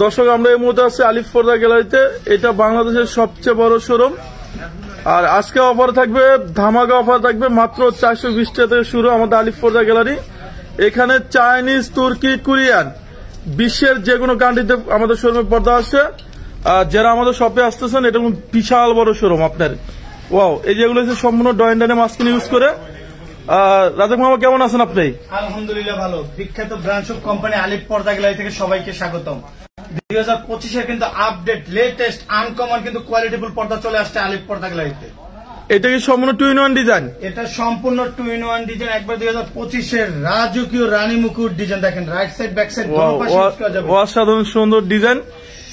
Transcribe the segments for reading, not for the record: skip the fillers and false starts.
দর্শক আমরা এই মুহূর্তে আছি আলিফ পর্দা গ্যালারিতে। এটা বাংলাদেশের সবচেয়ে বড় শোরুম। আর আজকে অফার থাকবে, ধামাকা অফার থাকবে, মাত্র 420 টাকা থেকে শুরু আমাদের আলিফ পর্দা গ্যালারি। এখানে চাইনিজ, তুর্কি, কোরিয়ান, বিশ্বের যে কোনো কান্ট্রিতে আমাদের শোরুমে পর্দা আসছে। আর যারা আমাদের শপে আসতেছেন, এটা বিশাল বড় শোরুম আপনার। ওয়াও, এই যেগুলো সম্পূর্ণ ডয়েন্ডানে মাস্কিন ইউজ করে। রাজাক মামা কেমন আছেন আপনি? আলহামদুলিল্লাহ ভালো। বিখ্যাত ব্র্যান্ড শপ কোম্পানি আলিফ পর্দা গ্যালারি থেকে সবাইকে স্বাগতম। 2025 কিন্তু আপডেট, লেটেস্ট, আনকমন কিন্তু কোয়ালিটিফুল পর্দা চলে আসছে আলিফ পর্দা গ্যালারিতে। এটা কি সম্পূর্ণ 2-in-1 ডিজাইন? এটা সম্পূর্ণ 2-in-1 ডিজাইন, একবার 2025 রাজকীয় রানী মুকুট ডিজাইন। দেখেন রাইট সাইড ব্যাক সাইড দুটো পাশে ইউজ করা যাবে। অসাধারণ সুন্দর ডিজাইন।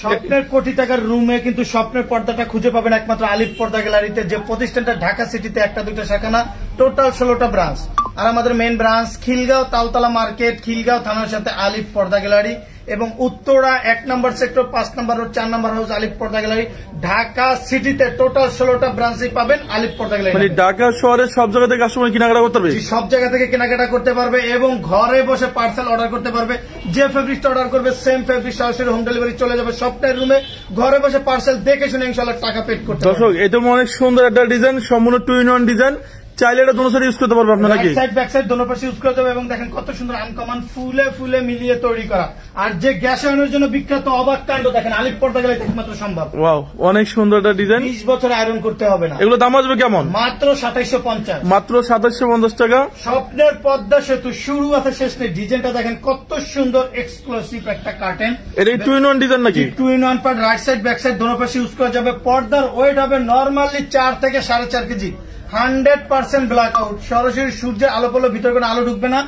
স্বপ্নের কোটি টাকার রুমে কিন্তু স্বপ্নের পর্দাটা খুঁজে পাবেন একমাত্র আলিফ পর্দা গ্যালারিতে, যে প্রতিষ্ঠানটা ঢাকা সিটিতে একটা দুইটা শাখা না, টোটাল 16টা ব্রাঞ্চ। আর আমাদের main branch Khilgaon Taltala market, Khilgaon থানার সাথে আলিফ পর্দা গ্যালারি, এবং উত্তরা 1 নম্বর সেক্টর 5 নম্বর রোড 4 নম্বর হাউস আলিফ পর্দা গ্যালারি। ঢাকা সিটিতে টোটাল 16টা ব্রাঞ্চই পাবেন আলিফ পর্দা গ্যালারি। মানে ঢাকা শহরের সব জায়গা থেকে কাস্টমার কেনাকাটা করতে পারবে, সব জায়গা থেকে কেনাকাটা করতে পারবে এবং ঘরে বসে পার্সেল অর্ডার করতে পারবে। যে ফেব্রিকটা অর্ডার করবে সেম ফেব্রিক সরাসরি হোম ডেলিভারি চলে যাবে স্বপ্নের রুমে। ঘরে বসে পার্সেল দেখে শুনে ইনশাআল্লাহ টাকা পেড করতে পারবে। দর্শক এটা অনেক সুন্দর একটা ডিজাইন, সম্পূর্ণ 2-in-1 ডিজাইন। চাইলে এটা দোনো সাইড ইউজ করতে পারবে আপনারা, নাকি সাইড ব্যাক সাইড দোনো পাশে ইউজ করতে হবে। এবং দেখেন কত সুন্দর আনকমন ফুলে ফুলে মিলিয়ে তৈরি করা। আর যে গ্যাস আয়নের জন্য বিখ্যাত অবাক কাণ্ড দেখেন আলিফ পর্দা গ্যালারিতে একমাত্র সম্ভব। ওয়াও, অনেক সুন্দর একটা ডিজাইন। 20 বছর আয়রন করতে হবে না। এগুলো দাম আসবে কেমন? মাত্র 2750। মাত্র 2750 টাকা। স্বপ্নের পদ্মা সেতু, শুরু আছে শেষ নেই। ডিজাইনটা দেখেন কত সুন্দর, এক্সক্লুসিভ একটা কার্টেন। এটা 2-in-1 ডিজাইন নাকি? 2-in-1 part, right side back side দোনো পাশে ইউজ করা যাবে। পর্দার ওয়েট হবে নরমালি 4 থেকে 4.5 কেজি। 100% ব্ল্যাক আউট, সরাসরি সূর্যের আলো পড়লে ভিতরে কোনো আলো ঢুকবে না।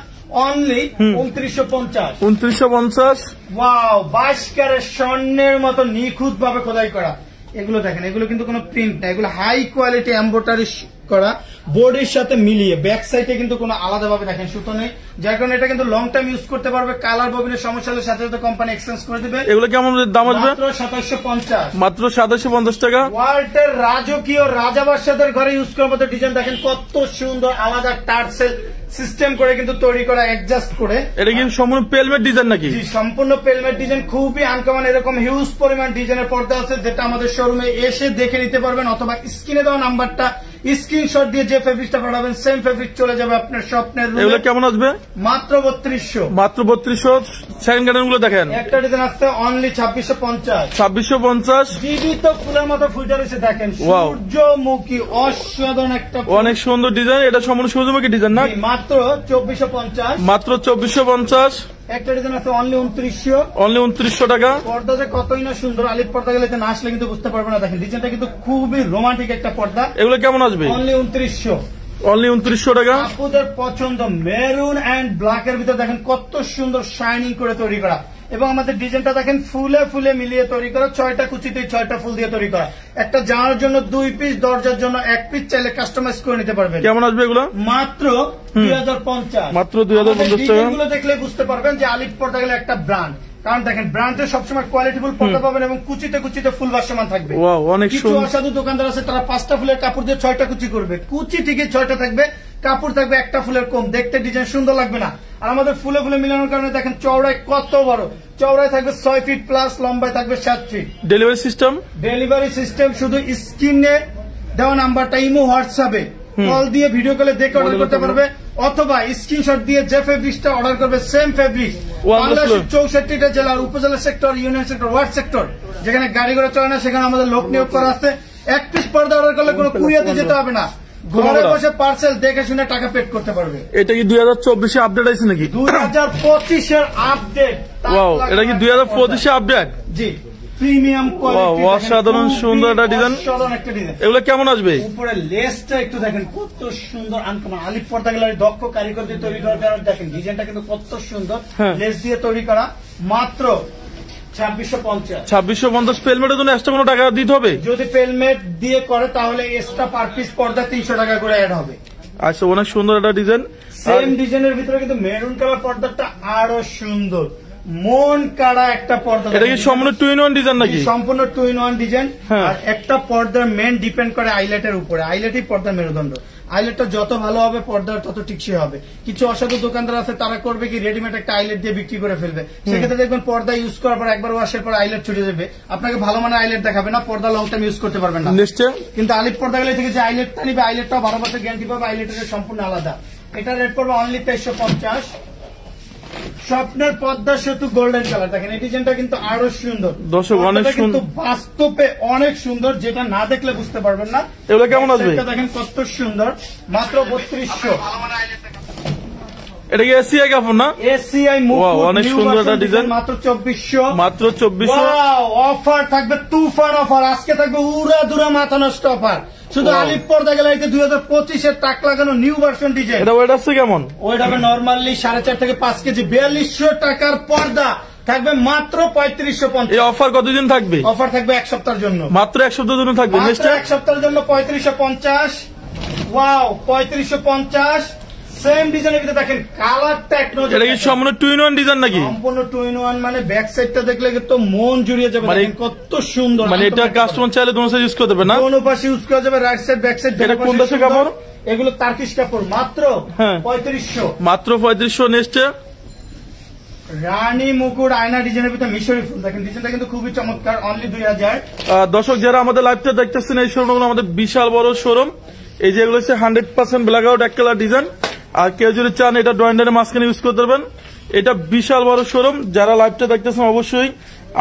অনলি 2950। 2950। ওয়াও, 22 ক্যারেট স্বর্ণের মতো নিখুঁত ভাবে খোদাই করা। এগুলো দেখেন, এগুলো কিন্তু কোনো প্রিন্ট না, এগুলো হাই কোয়ালিটি এমব্রয়ডারি করা, বোর্ডের সাথে মিলিয়ে। ব্যাক সাইডে কিন্তু কোনো আলাদা ভাবে দেখেন সুতো নেই, যার কারণে এটা কিন্তু লং টাইম ইউজ করতে পারবে। কালার ববিনের সমস্যা হলে সাথে সাথে কোম্পানি এক্সচেঞ্জ করে দিবে। এগুলো কেমন দাম আসবে? মাত্র 2750। মাত্র 2750 টাকা। ওয়ার্ল্ডের রাজকীয় রাজাবাদশাদের ঘরে ইউজ করার মতো ডিজাইন দেখেন কত সুন্দর, আলাদা টার্সেল সিস্টেম করে কিন্তু তৈরি করা, অ্যাডজাস্ট করে। এটা কি সম্পূর্ণ পেলমেট ডিজাইন নাকি? সম্পূর্ণ পেলমেট ডিজাইন, খুবই আনকমন। এরকম হিউজ পরিমাণ ডিজাইনের পর্দা আছে, যেটা আমাদের শোরুমে এসে দেখে নিতে পারবেন, অথবা স্ক্রিনে দেওয়া নাম্বারটা স্ক্রিনশট দিয়ে যে ফেব্রিকটা পাঠাবেন সেম ফেব্রিক চলে যাবে আপনার স্বপ্নের রুমে। এগুলো কেমন আসবে? মাত্র 3200। মাত্র 3200। সেকেন্ড গার্ডেন গুলো দেখেন, একটা ডিজাইন আসছে অনলি 2650। 2650। জীবিত ফুলের মতো ফুলটা রয়েছে দেখেন, সূর্যমুখী, অসাধারণ একটা, অনেক সুন্দর ডিজাইন। এটা সম্পূর্ণ সূর্যমুখী ডিজাইন না? মাত্র 2450। মাত্র 2450। একটা ডিজাইন আছে অনলি 2900। অনলি 2900 টাকা। পর্দা যে কতই না সুন্দর, আলিফ পর্দা গ্যালারিতে না আসলে কিন্তু বুঝতে পারবে না। দেখেন ডিজাইনটা কিন্তু খুবই রোমান্টিক একটা পর্দা। এগুলো কেমন আসবে? অনলি 2900। অনলি 2900 টাকা। আপুদের পছন্দ মেরুন এন্ড ব্ল্যাক এর ভিতরে দেখেন কত সুন্দর শাইনিং করে তৈরি করা। এবং আমাদের ডিজাইনটা দেখেন ফুলে ফুলে মিলিয়ে তৈরি করা, 6টা কুচিতে 6টা ফুল দিয়ে তৈরি করা। একটা জানার জন্য 2 পিস, দরজার জন্য 1 পিস, চাইলে কাস্টমাইজ করে নিতে পারবেন। কেমন আসবে এগুলো? মাত্র 2050। মাত্র 2050 টাকা। ডিজাইনগুলো দেখলে বুঝতে পারবেন যে আলিফ পর্দা গেলে একটা ব্র্যান্ড। কারণ দেখেন ব্র্যান্ডে সবসময় কোয়ালিটিফুল পর্দা পাবেন এবং কুচিতে কুচিতে ফুল ভাসমান থাকবে। কিছু অসাধু দোকানদার আছে, তারা 5টা ফুলের কাপড় দিয়ে 6টা কুচি করবে। কুচি ঠিকই 6টা থাকবে, কাপড় থাকবে একটা ফুলের কম, দেখতে ডিজাইন সুন্দর লাগবে না। আর আমাদের ফুলে ফুলে মিলানোর কারণে দেখেন চওড়ায় কত বড়, চওড়ায় থাকবে 6 ফিট প্লাস, লম্বায় থাকবে 7 feet. Delivery system? Delivery system শুধু স্ক্রিনে দেওয়া নাম্বারটা, ইমো, হোয়াটসঅ্যাপে কল দিয়ে ভিডিও কলে দেখে অর্ডার করতে পারবে, অথবা স্ক্রিনশট দিয়ে যে ফেব্রিকটা অর্ডার করবে সেম ফেব্রিক বাংলাদেশের 64টা জেলার, উপজেলা sector, union sector, word sector, যেখানে গাড়ি ঘোড়া চলে না, সেখানে আমাদের লোক নিয়োগ করা আছে। 1 পিস পর্দা অর্ডার করলে কোনো কুরিয়াতে যেতে হবে না, ঘরে বসে পার্সেল দেখে শুনে টাকা পেড করতে পারবে। এটা কি 2024 এ আপডেট আছে নাকি? 2025 এর আপডেট। ওয়াও, এটা কি 2025 এ আপডেট? জি, প্রিমিয়াম কোয়ালিটি, অসাধারণ সুন্দর একটা ডিজাইন। এগুলো কেমন আসবে? উপরে লেসটা একটু দেখেন কত সুন্দর, আনকমন। আলিফ পর্দা গ্যালারি দক্ষ কারিগর দিয়ে তৈরি করা, দেখেন ডিজাইনটা কিন্তু কত সুন্দর, লেস দিয়ে তৈরি করা। মাত্র 2650। 2650। পেলমেটের জন্য এক্সট্রা কোনো টাকা দিতে হবে? যদি পেলমেট দিয়ে করে তাহলে এক্সট্রা পার পিস পর্দা 300 টাকা করে অ্যাড হবে। আচ্ছা, অনেক সুন্দর একটা ডিজাইন। সেম ডিজাইনের ভিতরে কিন্তু মেরুন কালার পর্দাটা আরো সুন্দর, মন কাড়া একটা পর্দা। এটা কি সম্পূর্ণ 2-in-1 ডিজাইন নাকি? সম্পূর্ণ 2-in-1 ডিজাইন। আর একটা পর্দার মেন ডিপেন্ড করে আইলেটের উপরে, আইলেটই পর্দার মেরুদণ্ড। আইলেটটা যত ভালো হবে পর্দার তত টিকসই হবে। কিছু অসাধু দোকানদার আছে তারা করবে কি রেডিমেড একটা আইলেট দিয়ে বিক্রি করে ফেলবে, সেক্ষেত্রে দেখবেন পর্দা ইউজ করার পর একবার ওয়াশের পর আইলেট ছুটে যাবে, আপনাকে ভালো মানের আইলেট দেখাবে না, পর্দা লং টাইম ইউজ করতে পারবেন না। নিশ্চয়। কিন্তু আলিফ পর্দা গেলে থেকে যে আইলেটটা নিবে আইলেটটাও 12 বছর গ্যারান্টি পাবে, আইলেটের সম্পূর্ণ আলাদা। এটা রেট পড়বে অনলি 2350। স্বপ্নের পদ্মা সেতু গোল্ডেন কালার, দেখেন এই ডিজাইনটা কিন্তু আরো সুন্দর দর্শক, অনেক কিন্তু বাস্তবে অনেক সুন্দর, যেটা না দেখলে বুঝতে পারবেন না। এগুলো কেমন আসবে? দেখেন কত সুন্দর, মাত্র 3200। এটা কি এসিআই কাপড় না? এসিআই অনেক সুন্দর একটা ডিজাইন, মাত্র 2400। মাত্র 2400। অফার থাকবে তুফান অফার, আজকে থাকবে উড়া দুরা মাথা নষ্ট অফার। শুধু আলিফ পর্দা গ্যালারিতে 2025-এর টাক লাগানো নিউ ভার্সন ডিজাইন। এটা ওয়েট আছে কেমন? ওয়েট হবে নরমালি 4.5 থেকে 5 কেজি। 4200 টাকার পর্দা থাকবে মাত্র 3550। এই অফার কতদিন থাকবে? অফার থাকবে 1 সপ্তাহের জন্য, মাত্র 1 সপ্তাহের জন্য থাকবে। মাত্র 1 সপ্তাহের জন্য 3550। ওয়াও 3550। সেম ডিজাইনের ভিতরে দেখেন কালারটা এক নজর। এটা কি সম্পূর্ণ 2-in-1 ডিজাইন নাকি? সম্পূর্ণ 2-in-1, মানে ব্যাক সাইডটা দেখলে কিন্তু মন জুড়িয়ে যাবে, মানে কত সুন্দর। মানে এটা কাস্টমার চাইলে দোনো সাইড ইউজ করতে পারবে না? কোন পাশে ইউজ করা যাবে, রাইট সাইড ব্যাক সাইড। এটা কোন দেশের কাপড়? এগুলো টার্কিশ কাপড়, মাত্র 3500। মাত্র 3500। নেক্সট রানী মুকুট আয়না ডিজাইনের ভিতরে মিশরি ফুল, দেখেন ডিজাইনটা কিন্তু খুবই চমৎকার, অনলি 2000। দর্শক যারা আমাদের লাইভটা দেখতেছেন, এই শোরুমগুলো আমাদের বিশাল বড় শোরুম। এই যে এগুলো হচ্ছে 100% ব্ল্যাক আউট এক কালার ডিজাইন। আর কেউ যদি চান এটা ড্রয়ারের মাঝখানে ইউজ করতে পারবেন। এটা বিশাল বড় শোরুম, যারা লাইভটা দেখতেছেন অবশ্যই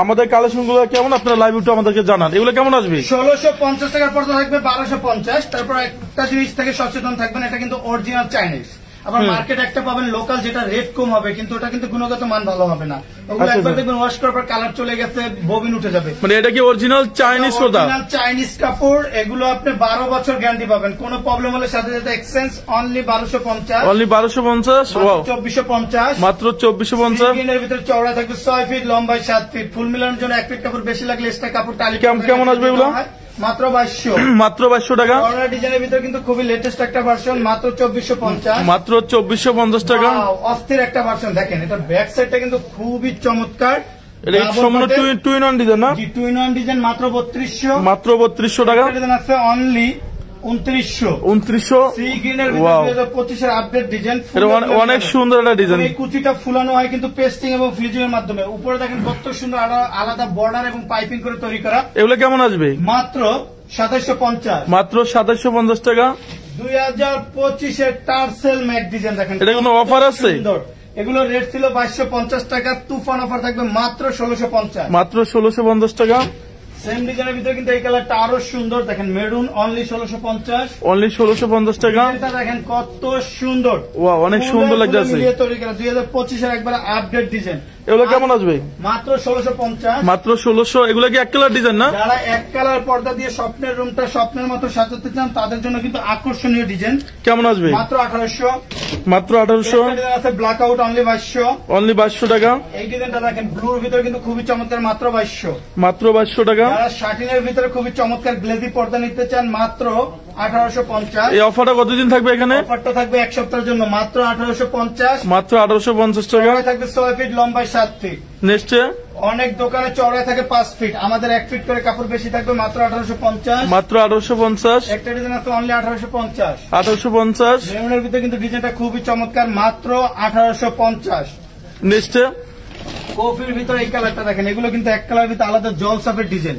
আমাদের কালেকশন গুলো কেমন আপনারা লাইভ একটু আমাদেরকে জানান। এগুলো কেমন আসবে? 1650 টাকার পর্দা থাকবে 1250। তারপর একটা জিনিস থেকে সচেতন থাকবেন, এটা কিন্তু অরিজিনাল চাইনিজ। আবার মার্কেট একটা পাবেন লোকাল, যেটা রেট কম হবে কিন্তু ওটা কিন্তু গুণগত মান ভালো হবে না। ওগুলো একবার দেখবেন ওয়াশ করার পর কালার চলে গেছে, ববিন উঠে যাবে। মানে এটা কি অরিজিনাল চাইনিজ পর্দা? অরিজিনাল চাইনিজ কাপড়, এগুলো আপনি 12 বছর গ্যারান্টি পাবেন, কোনো প্রবলেম হলে সাথে সাথে এক্সচেঞ্জ। অনলি 1250। অনলি 1250। ওয়াও 2450। মাত্র 2450। এর ভিতরে চওড়া থাকবে 6 ফিট, লম্বায় 7 ফিট। ফুল মিলানোর জন্য 1 ফিট কাপড় বেশি লাগলে এক্সট্রা কাপড় টালি। কেমন আসবে এগুলো? মাত্র 2200। মাত্র 2200 টাকা। কর্নার ডিজাইনের ভিতরে কিন্তু খুবই লেটেস্ট একটা ভার্সন, মাত্র 2450। মাত্র 2450 টাকা। অস্থির একটা ভার্সন, দেখেন এটা ব্যাক সাইডটা কিন্তু খুবই চমৎকার। এটা সম্পূর্ণ 2-in-1 ডিজাইন না? 2-in-1 ডিজাইন, মাত্র 3200। মাত্র 3200 টাকা। ডিজাইন আছে অনলি 2900। 2900। সি গ্রিনের ভিতরে 2025-এর আপডেট ডিজাইন। এটা অনেক সুন্দর একটা ডিজাইন। এই কুচিটা ফুলানো হয় কিন্তু পেস্টিং এবং ফ্লিজিং এর মাধ্যমে। উপরে দেখেন কত সুন্দর আলাদা বর্ডার এবং পাইপিং করে তৈরি করা। এগুলো কেমন আসবে? মাত্র 2750। মাত্র 2750 টাকা। 2025-এর টার্সেল ম্যাট ডিজাইন, দেখেন এটা কোনো অফার আছে? এগুলো রেট ছিল 2250 টাকা, তুফান অফার থাকবে মাত্র 1650। মাত্র 1650 টাকা। সেম ডিজাইনের ভিতরে কিন্তু এই কালারটা আরো সুন্দর, দেখেন মেরুন, অনলি 1650। অনলি 1650 টাকা। দেখেন কত সুন্দর, ওয়াও অনেক সুন্দর লাগতেছে। 2025-এর একবার আপডেট ডিজাইন। এগুলো কেমন আসবে? মাত্র 1650। মাত্র 1600। এগুলো কি এক কালার ডিজাইন না? যারা এক কালার পর্দা দিয়ে স্বপ্নের রুমটা স্বপ্নের মতো সাজাতে চান তাদের জন্য কিন্তু আকর্ষণীয় ডিজাইন। কেমন আসবে? মাত্র 1800। মাত্র 1800। আছে ব্ল্যাক আউট, অনলি 2200। অনলি 2200 টাকা। এই ডিজাইনটা দেখেন ব্লুর ভিতরে কিন্তু খুবই চমৎকার, মাত্র 2200। মাত্র 2200 টাকা। যারা শাটিনের ভিতরে খুবই চমৎকার গ্লেজি পর্দা নিতে চান, মাত্র 1850। এই অফারটা কতদিন থাকবে এখানে? অফারটা থাকবে 1 সপ্তাহের জন্য, মাত্র 1850। মাত্র 1850 টাকা। থাকবে 6 ফিট, লম্বায় 7 ফিট। নেক্সট অনেক দোকানে চওড়ায় থাকে 5 ফিট, আমাদের 1 ফিট করে কাপড় বেশি থাকবে, মাত্র 1850। মাত্র 1850। একটা ডিজাইন আছে অনলি 1850। 1850। মেরুনের ভিতরে কিন্তু ডিজাইনটা খুবই চমৎকার, মাত্র 1850। নেক্সট কফির ভিতরে এই কালারটা দেখেন, এগুলো কিন্তু এক কালার ভিতরে আলাদা জলসাপের ডিজাইন।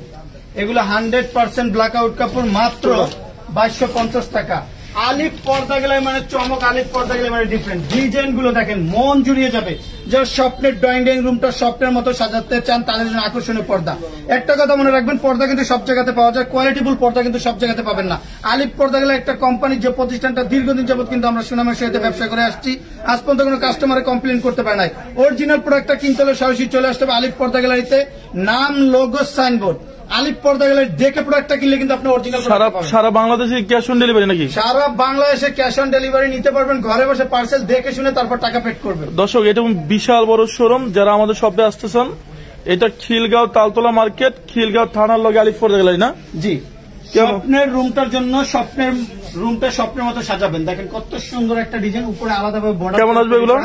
এগুলো 100% ব্ল্যাক আউট কাপড়, মাত্র 2250 টাকা। আলিফ পর্দা গেলে মানে চমক, আলিফ পর্দা গেলে মানে ডিফারেন্ট। ডিজাইন গুলো দেখেন মন জুড়িয়ে যাবে। যারা স্বপ্নের ড্রয়িং রুমটা স্বপ্নের মতো সাজাতে চান তাদের জন্য আকর্ষণীয় পর্দা। একটা কথা মনে রাখবেন, পর্দা কিন্তু সব জায়গাতে পাওয়া যায়, কোয়ালিটিফুল পর্দা কিন্তু সব জায়গাতে পাবেন না। আলিফ পর্দা গেলে একটা কোম্পানি, যে প্রতিষ্ঠানটা দীর্ঘদিন যাবত কিন্তু আমরা সুনামের সাথে ব্যবসা করে আসছি, আজ পর্যন্ত কোনো কাস্টমারে কমপ্লেন করতে পারে নাই। অরিজিনাল প্রোডাক্টটা কিনতে হলে সরাসরি চলে আসতে হবে আলিফ পর্দা গ্যালারিতে। নাম, লোগো, সাইনবোর্ড, আলিফ পর্দা গ্যালারি দেখে প্রোডাক্টটা কিনলে কিন্তু আপনি অরিজিনাল। সারা বাংলাদেশে ক্যাশ অন ডেলিভারি নাকি? সারা বাংলাদেশে ক্যাশ অন ডেলিভারি নিতে পারবেন, ঘরে বসে পার্সেল দেখে শুনে তারপর টাকা পেড করবেন। দর্শক এটা বিশাল বড় শোরুম, যারা আমাদের শপে আসতেছেন, এটা খিলগাঁও তালতলা মার্কেট, খিলগাঁও থানার লগে আলিফ পর্দা গ্যালারি না? জি। স্বপ্নের রুমটার জন্য স্বপ্নের রুমটা স্বপ্নের মতো সাজাবেন। দেখেন কত সুন্দর একটা ডিজাইন, উপরে আলাদাভাবে বর্ডার। কেমন আসবে এগুলো?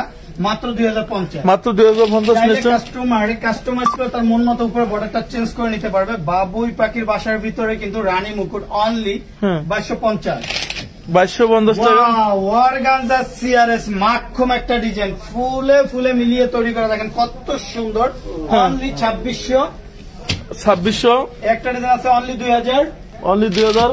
মাত্র 2050। মাত্র 2050। কাস্টমাইজ করে তার মন মতো উপরে বর্ডারটা চেঞ্জ করে নিতে পারবে। বাবুই পাখির বাসার ভিতরে কিন্তু রানী মুকুট, অনলি 2250। 2250 টাকা। অর্গানজা সিআরএস মাখুম একটা ডিজাইন, ফুলে ফুলে মিলিয়ে তৈরি করা, দেখেন কত সুন্দর। অনলি 2600। একটা ডিজাইন আছে অনলি 2000, অনলি 2000,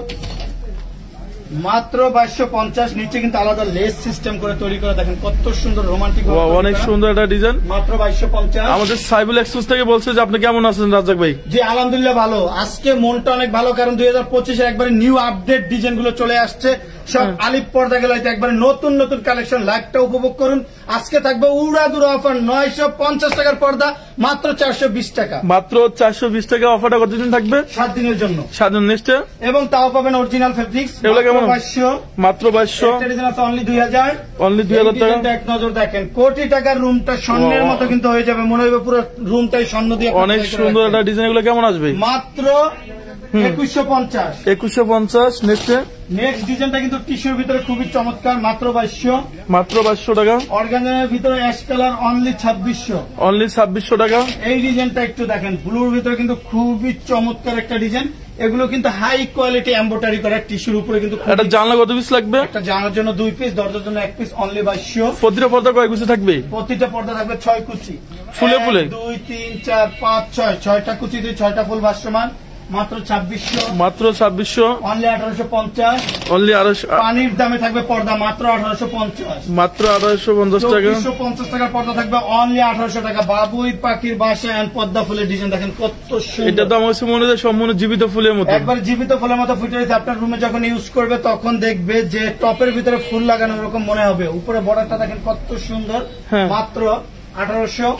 মাত্র 2250। নিচে কিন্তু আলাদা লেস সিস্টেম করে তৈরি করা, দেখেন কত সুন্দর রোমান্টিক, অনেক সুন্দর একটা ডিজাইন, মাত্র 2250। আমাদের সাইবুল এক্সপ্রেস থেকে বলছে যে আপনি কেমন আছেন রাজ্জাক ভাই? জি আলহামদুলিল্লাহ ভালো, আজকে মনটা অনেক ভালো, কারণ 2025 একবারে নিউ আপডেট ডিজাইন গুলো চলে আসছে সব আলিফ পর্দা গেলাইতে, একবারে নতুন নতুন কালেকশন। লাইভটা উপভোগ করুন। আজকে থাকবে উড়াদুরা অফার, 950 টাকার পর্দা মাত্র 420 টাকা। মাত্র 420 টাকা। অফারটা কতদিন থাকবে? 7 দিনের জন্য। 7 দিন। নেক্সট, এবং তাও পাবেন অরিজিনাল ফেব্রিক্স, এগুলো কেমন? 2200, মাত্র 2200। একটা ডিজাইন আছে অনলি 2000, অনলি 2000 টাকা। এক নজর দেখেন, কোটি টাকার রুমটা স্বর্ণের মতো কিন্তু হয়ে যাবে, মনে হবে পুরো রুমটাই স্বর্ণ দিয়ে। অনেক সুন্দর একটা ডিজাইন, এগুলো কেমন আসবে? মাত্র 2150। 2150। নেক্সট ডিজাইনটা কিন্তু টিস্যুর ভিতরে খুবই চমৎকার, মাত্র 2200। মাত্র 2200 টাকা। অর্গানজার ভিতরে অ্যাশ কালার অনলি 2600। অনলি 2600 টাকা। এই ডিজাইনটা একটু দেখেন, ব্লুর ভিতরে কিন্তু খুবই চমৎকার একটা ডিজাইন। এগুলো কিন্তু হাই কোয়ালিটি এমব্রয়ডারি করা, টিস্যুর উপরে কিন্তু। একটা জানলা কত পিস লাগবে? একটা জানার জন্য 2 পিস, দরজার জন্য 1 পিস, অনলি 2200। প্রতিটা পর্দা কয় কুচি থাকবে? প্রতিটা পর্দা থাকবে 6 কুচি, ফুলে ফুলে। 1 2 3 4 5 6, 6টা কুচি দিয়ে 6টা ফুল ভাসমান, মাত্র 2600। মাত্র 2600। অনলি 1850। অনলি 1800। পানির দামে থাকবে পর্দা মাত্র 1850। মাত্র 1850 টাকা। 2450 টাকার পর্দা থাকবে অনলি 1800 টাকা। বাবুই পাখির বাসা এন্ড পদ্মা ফুলের ডিজাইন দেখেন কত সুন্দর। এটা তো আমার কাছে মনে হয় সম্পূর্ণ জীবিত ফুলের মতো, একবার জীবিত ফুলের মতো ফুটে রয়েছে। আপনার রুমে যখন ইউজ করবে তখন দেখবে যে টপের ভিতরে ফুল লাগানো এরকম মনে হবে। উপরে বর্ডারটা দেখেন কত সুন্দর, মাত্র 1800।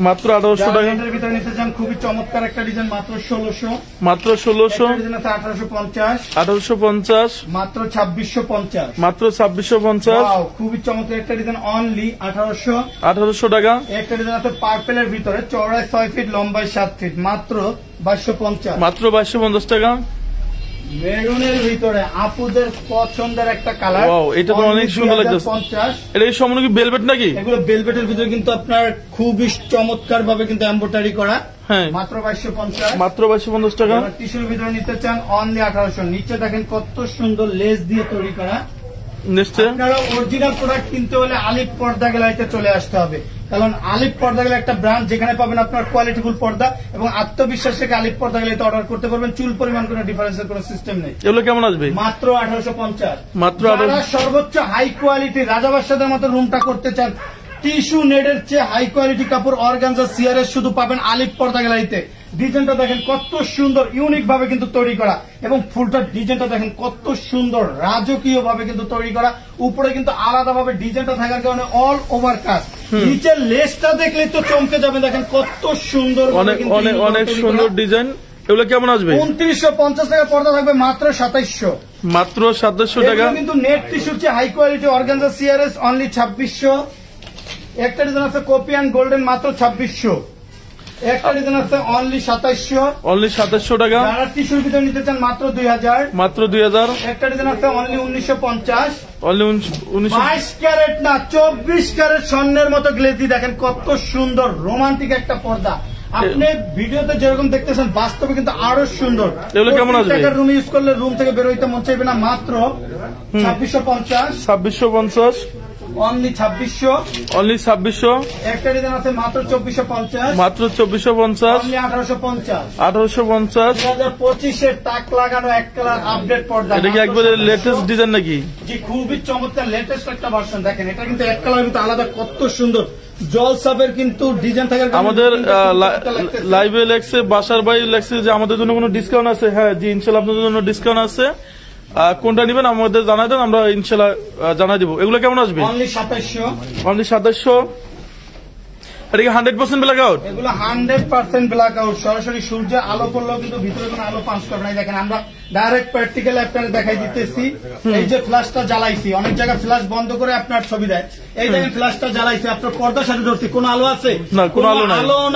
মাত্র 1800 টাকা। এর ভিতরে নিতে চান খুবই চমৎকার একটা ডিজাইন, মাত্র 1600। মাত্র 1600। ডিজাইন আছে 1850। 1850। মাত্র 2650। মাত্র 2650। ওয়াও, খুবই চমৎকার একটা ডিজাইন, অনলি 1800। 1800 টাকা। একটা ডিজাইন আছে পার্পেলের ভিতরে, চওড়ায় 6 ফিট, লম্বায় 7 ফিট, মাত্র 2250। মাত্র 2250 টাকা। মেরুনের ভিতরে আপুদের পছন্দের একটা কালার, ওয়াও, এটা তো অনেক সুন্দর লাগছে। 50। এটা কি সম্পূর্ণ কি ভেলভেট নাকি? এগুলো ভেলভেটের ভিতরে কিন্তু আপনার খুবই চমৎকার ভাবে কিন্তু এমব্রয়ডারি করা, হ্যাঁ, মাত্র 2250। মাত্র 2250 টাকা। টিস্যুর ভিতরে নিতে চান অনলি 1800। নিচে দেখেন কত সুন্দর লেস দিয়ে তৈরি করা। নেক্সট, আপনারা অরিজিনাল প্রোডাক্ট কিনতে হলে আলিফ পর্দা গেলাইতে চলে আসতে হবে, কারণ আলিফ পর্দা গেলে একটা ব্র্যান্ড, যেখানে পাবেন আপনার কোয়ালিটিফুল পর্দা এবং আত্মবিশ্বাস থেকে আলিফ পর্দা গেলাইতে অর্ডার করতে পারবেন। চুল পরিমাণ কোনো ডিফারেন্সের কোনো সিস্টেম নেই। এগুলো কেমন আসবে? মাত্র 1850। মাত্র যারা সর্বোচ্চ হাই কোয়ালিটি রাজাবাসাদের মতো রুমটা করতে চান, টিস্যু নেটের চেয়ে হাই কোয়ালিটি কাপড় অর্গানজা সিআরএস শুধু পাবেন আলিফ পর্দা গেলাইতে। ডিজাইনটা দেখেন কত সুন্দর, ইউনিক ভাবে কিন্তু তৈরি করা, এবং ফুলটার ডিজাইনটা দেখেন কত সুন্দর, রাজকীয় ভাবে কিন্তু তৈরি করা। উপরে কিন্তু আলাদা ভাবে ডিজাইনটা থাকার কারণে অল ওভার কাজ। নিচের লেসটা দেখলে তো চমকে যাবে, দেখেন কত সুন্দর, অনেক অনেক অনেক সুন্দর ডিজাইন। এগুলো কেমন আসবে? 2950 টাকা পর্দা থাকবে, মাত্র 2700। মাত্র 2700 টাকা। কিন্তু নেট টিস্যুর চেয়ে high quality organza CRS only 2600। একটা ডিজাইন আছে কপি অ্যান্ড গোল্ডেন, মাত্র 2600। একটা ডিজাইন আছে অনলি 2700। অনলি 2700 টাকা। যারা টিস্যুর ভিতরে নিতে চান মাত্র 2000। মাত্র 2000। একটা ডিজাইন আছে অনলি 1950। অনলি 1900। 22 ক্যারেট না 24 ক্যারেট স্বর্ণের মতো গ্লেজি, দেখেন কত সুন্দর রোমান্টিক একটা পর্দা। আপনি ভিডিওতে যেরকম দেখতেছেন বাস্তবে কিন্তু আরো সুন্দর। এগুলো কেমন আসবে? রুম ইউজ করলে রুম থেকে বেরোইতে মন চাইবে না, মাত্র 2650। 2650। অনলি 2600। অনলি 2600। একটা ডিজাইন আছে মাত্র 2450। মাত্র 2450। অনলি 1850। 1850। 2025 তাক লাগানো এক কালার আপডেট পর্দা। এটা কি একবারে লেটেস্ট ডিজাইন নাকি? জি, খুবই চমৎকার লেটেস্ট একটা ভার্সন। দেখেন এটা কিন্তু এক কালার কিন্তু আলাদা, কত সুন্দর জলসাবের কিন্তু ডিজাইন থাকার কারণে আমাদের লাইভে লেখছে, বাসার ভাই লেখছে যে আমাদের জন্য কোনো ডিসকাউন্ট আছে? হ্যাঁ জি, ইনশাল্লাহ আপনাদের জন্য ডিসকাউন্ট আছে। কোনটা নিবেন আমাদের জানাই দেন, আমরা ইনশাল্লাহ জানাই দিব। এগুলো কেমন আসবে? অনলি 2700। অনলি 2700। এটা কি 100% ব্ল্যাক আউট? এগুলো 100% ব্ল্যাক আউট। সরাসরি সূর্যের আলো পড়লেও কিন্তু ভিতরে কোনো আলো পাস করে নাই। দেখেন আমরা ডাইরেক্ট প্র্যাকটিক্যাল আপনাদের দেখাই দিতেছি। এই যে ফ্ল্যাশটা জ্বালাইছি, অনেক জায়গায় ফ্ল্যাশ বন্ধ করে আপনার ছবি দেয়, এই দেখেন ফ্ল্যাশটা জ্বালাইছি, আপনার পর্দার সাথে ধরছি, কোনো আলো আছে? না, কোনো আলো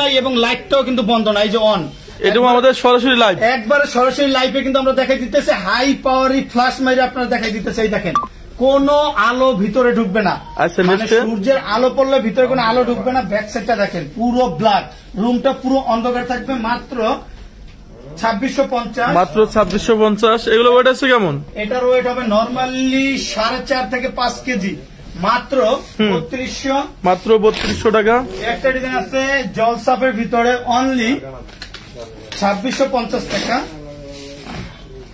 নাই, এবং লাইটটাও কিন্তু বন্ধ নাই, যে অন। এটাও আমাদের সরাসরি লাইভ, একবারে সরাসরি লাইভে কিন্তু আমরা দেখাই দিতেছি। হাই পাওয়ারি ফ্ল্যাশ মাইরে আপনারা দেখাই দিতেছে। এই দেখেন কোনো আলো ভিতরে ঢুকবে না, আচ্ছা, মানে সূর্যের আলো পড়লে ভিতরে কোনো আলো ঢুকবে না। ব্যাক সাইডটা দেখেন পুরো ব্ল্যাক, রুমটা পুরো অন্ধকার থাকবে। মাত্র 2650, মাত্র 2650। এগুলো ওয়েট আছে কেমন? এটার ওয়েট হবে নরমালি 4.5 থেকে 5 কেজি, মাত্র 3200। মাত্র 3200 টাকা। একটা ডিজাইন আছে জলসাপের ভিতরে অনলি 2650 টাকা।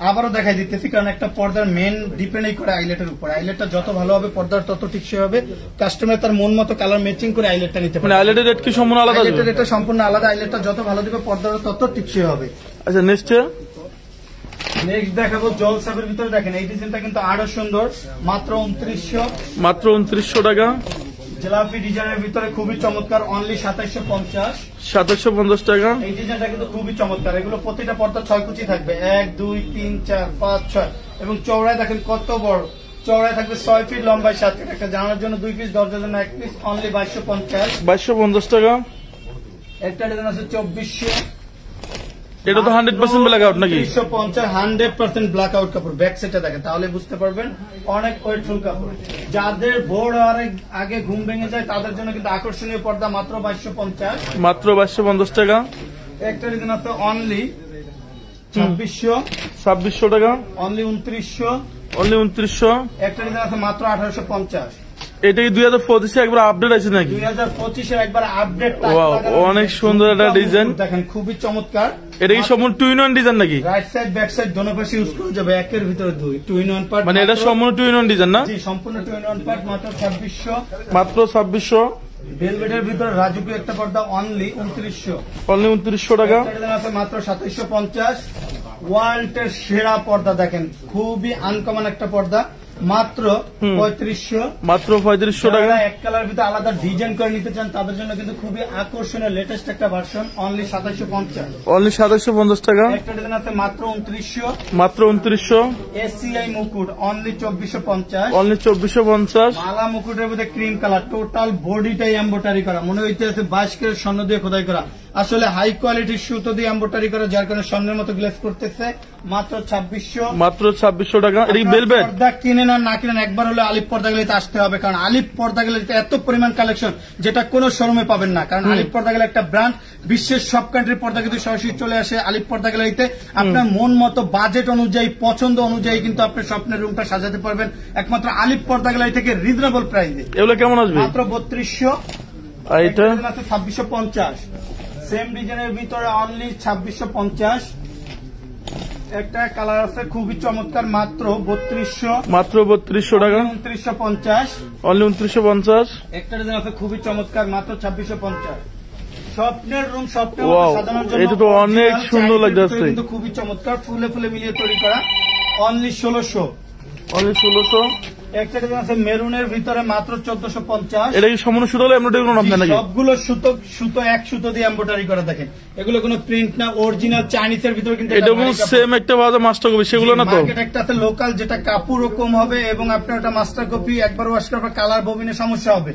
আবারও দেখাই দিতেছি, কারণ একটা পর্দার মেন ডিপেন্ডই করে আইলেটের উপর। আইলেটটা যত ভালো হবে পর্দার তত টিকসই হবে। কাস্টমার তার মন মতো কালার ম্যাচিং করে আইলেটটা নিতে পারে। আইলেটের রেট কি সম্পূর্ণ আলাদা? আইলেটের রেটটা সম্পূর্ণ আলাদা। আইলেটটা যত ভালো দিবে পর্দার তত টিকসই হবে। আচ্ছা, নেক্সট দেখাবো জলসাপের ভিতরে। দেখেন এই ডিজাইনটা কিন্তু আরো সুন্দর, মাত্র 2900। মাত্র 2900 টাকা। জেলাপি ডিজাইনের ভিতরে খুবই চমৎকার, অনলি 2750। 2750 টাকা। এই ডিজাইনটা কিন্তু খুবই চমৎকার। এগুলো প্রতিটা পর্দা 6 কুচি থাকবে, 1 2 3 4 5 6, এবং চওড়ায় দেখেন কত বড়। চওড়ায় থাকবে 6 ফিট, লম্বায় 7 ফিট। একটা জানার জন্য 2 পিস, দরজার জন্য 1 পিস, অনলি 2250। 2250 টাকা। একটা ডিজাইন আছে 2400। এটা তো 100% ব্ল্যাক আউট নাকি? 350, 100% ব্ল্যাক আউট কাপড়। ব্যাক সাইডটা দেখেন তাহলে বুঝতে পারবেন, অনেক ওয়েটফুল কাপড়। যাদের ভোর আর আগে ঘুম ভেঙে যায় তাদের জন্য কিন্তু আকর্ষণীয় পর্দা, মাত্র 2250। মাত্র 2250 টাকা। একটা ডিজাইন আছে অনলি 2600। 2600 টাকা। অনলি 2900। অনলি 2900। একটা ডিজাইন আছে মাত্র 1850। এটা কি 2025 একবার আপডেট আছে নাকি? 2025 এর একবার আপডেট। অনেক সুন্দর একটা ডিজাইন, দেখেন খুবই চমৎকার। এটা কি সম্পূর্ণ 2-in-1 ডিজাইন নাকি? রাইট সাইড ব্যাক সাইড দোনো পাশে ইউজ করা যাবে, একের ভিতরে 2 2-in-1 পার্ট। মানে এটা সম্পূর্ণ 2-in-1 ডিজাইন না? জি, সম্পূর্ণ 2-in-1 পার্ট, মাত্র 2600। মাত্র 2600। ভেলভেটের ভিতরে রাজুকি একটা পর্দা, অনলি 2900। অনলি 2900 টাকা। মাত্র 2750। ওয়ার্ল্ডের সেরা পর্দা দেখেন, খুবই আনকমন একটা পর্দা, মাত্র 3500। মাত্র 3500 টাকা। এক কালার ভিতরে আলাদা ডিজাইন করে নিতে চান তাদের জন্য কিন্তু খুবই আকর্ষণীয় লেটেস্ট একটা ভার্সন, অনলি 2750। অনলি 2750 টাকা। একটা ডিজাইন আছে মাত্র 2900। মাত্র 2900। এসিআই মুকুট, অনলি 2450। অনলি 2450। মালা মুকুটের মধ্যে ক্রিম কালার, টোটাল বডিটাই এমব্রয়ডারি করা, মনে হইতেছে 22 ক্যারেট স্বর্ণ দিয়ে খোদাই করা। আসলে হাই কোয়ালিটির সুতো দিয়ে এমব্রয়ডারি করা, যার কারণে স্বর্ণের মতো গ্লেজ করতেছে। মাত্র 2600। মাত্র 2600 টাকা। এটা কি ভেলভেট? পর্দা কিনেন আর না কিনেন, একবার হলে আলিপ পর্দা গেলে আসতে হবে, কারণ আলিপ পর্দা গেলে এত পরিমাণ কালেকশন যেটা কোনো শোরুমে পাবেন না। কারণ আলিপ পর্দা গেলে একটা ব্র্যান্ড, বিশ্বের সব কান্ট্রির পর্দা কিন্তু সরাসরি চলে আসে আলিপ পর্দা গ্যালারিতে। আপনার মন মতো বাজেট অনুযায়ী, পছন্দ অনুযায়ী কিন্তু আপনি স্বপ্নের রুমটা সাজাতে পারবেন একমাত্র আলিপ পর্দা গ্যালারি থেকে, রিজনেবল প্রাইসে। এগুলো কেমন আসবে? মাত্র 3200। আর এটা 2650। সেম ডিজাইনের ভিতরে অনলি 2650। একটা কালার আছে খুবই চমৎকার, মাত্র 3200। মাত্র 3200 টাকা। 2950। অনলি 2950। একটা ডিজাইন আছে খুবই চমৎকার, মাত্র 2650। স্বপ্নের রুম স্বপ্নের Wow, মতো সাজানোর জন্য এটা তো অনেক সুন্দর লাগতেছে। কিন্তু খুবই চমৎকার, ফুলে ফুলে মিলিয়ে তৈরি করা, অনলি 1600। অনলি 1600। একটা ডিজাইন আছে মেরুনের ভিতরে, মাত্র 1450। এটা কি সম্পূর্ণ সুতো হলে এমব্রয়ডারি কোনো নাম নাকি? সবগুলো সুতো এক সুতো দিয়ে এমব্রয়ডারি করা। দেখেন এগুলো কোনো প্রিন্ট না, অরিজিনাল চাইনিজের ভিতরে কিন্তু এটা কোনো সেম একটা বাজে মাস্টার কপি, সেগুলো না তো? মার্কেট একটা আছে লোকাল, যেটা কাপড়ও কম হবে এবং আপনার ওটা মাস্টার কপি, একবার ওয়াশ করার পর কালার ববিনের সমস্যা হবে।